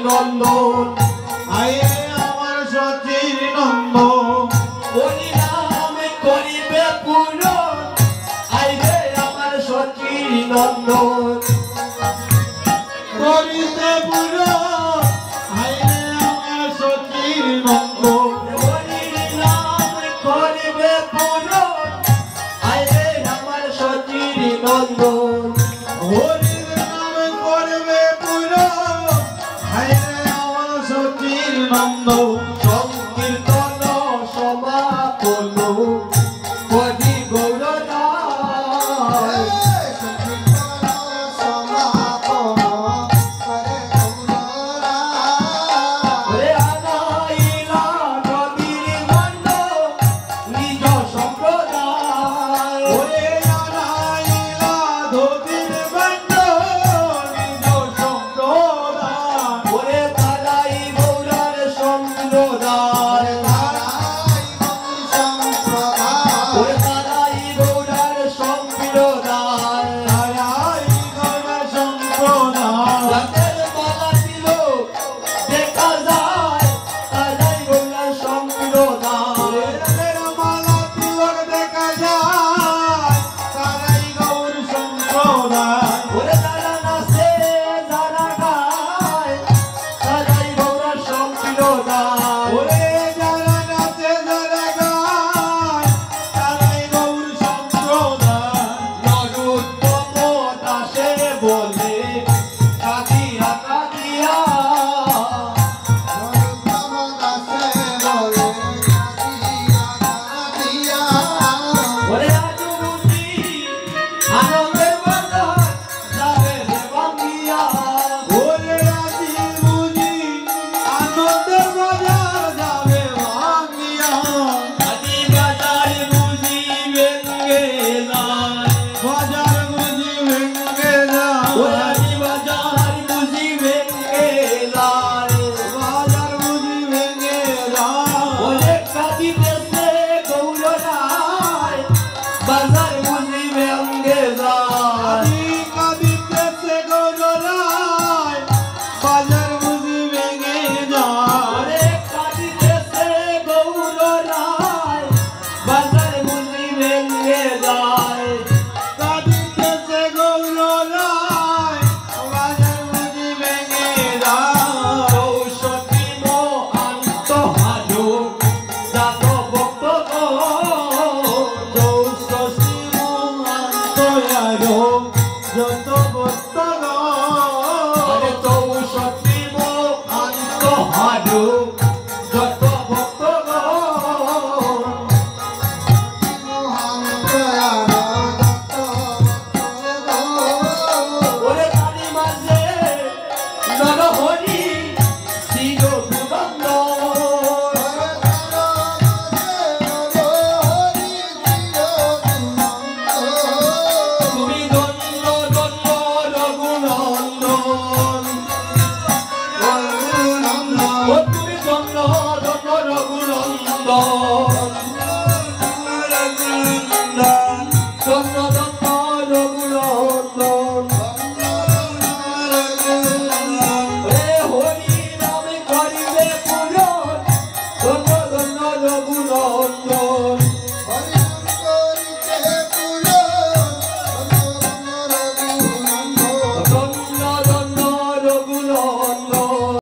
নন্দন আয়ে আমার সচির নন্দন হরি নাম করিবে পূরণ আইবে আমার সচির নন্দন করিতে পূরণ আইবে আমার সচির নন্দন হরি নাম করিবে পূরণ আইবে আমার সচির নন্দন হরি নাম করবে পূরণ আইবে আমার সচির নন্দন সংকীর্তন সমাপন করি গৌরনায় সংকীর্তন সমাপন করে গৌরনায় আনাইলা নদীর গন্ধ নিজ সম্প্রদায় ওরে আনাইলা নদীর গন্ধ নিজ সম্প্রদায় ওরে তারাই গৌরার সম্প্রদায় ওরে তারাই গৌরার সম্প্রদায় তারাই গৌরার সম্প্রদায় রাতের মালা দিল দেখা যায় তারাই গৌরার সম্প্রদায় রাতের মালা দিল দেখা যায় তারাই গৌর সম্প্রদায় ওরে তারা নাচে যারা গায় তারাই গৌরার সম্প্রদায় ওরে যারা নাচে যারা গায় তারাই গৌর সম্প্রদায় নরোত্তম দাসে বলে কাঁদিয়া কাঁদিয়া নরোত্তম দাসে বলে কাঁদিয়া কাঁদিয়া ওরে আজ বুঝি আনন্দের বাজার যাবে রে ভাঙ্গিয়া ওরে আজ বুঝি আনন্দের বাজার যাবে ভাঙ্গিয়া আজি বাজার বুঝি ভেঙ্গে যায় বাজার বুঝি ভেঙ্গে যায় ওরে আজি বাজার বুঝি ভেঙ্গে যায় বাজার বুঝি ভেঙ্গে যায় ওরে কাঁদিতেছে গৌরনায় বাজার বুঝি ভেঙ্গে যায় কাঁদিতেছে গৌরনায় বাজার বুঝি ভেঙ্গে যায় ওরে কাঁদিতেছে গৌরনায় বাজার বুঝি ভেঙ্গে যায় কাঁদিতেছে গৌরনায় বাজার বুঝি ভেঙ্গে যায় চৌষট্টি মহান্ত হাজো যাত ভক্তগণ চৌষট্টি মহান্ত হাজো যত ভক্তগণ চৌষট্টি মহান্ত হাজো যত ভক্তগণ ওরে তারি মাঝে নরহরি শির দুবন্ধ তুমি ধন্য ধন্য রঘুনন্দন ও তুমি ধন্য ধন্য রঘুনন্দন ধন্য ধন্য রঘুনন্দন হে হরি নাম করিবে পূরণ ধন্য ধন্য রঘুনন্দন ধন্য ধন্য রঘুনন্দন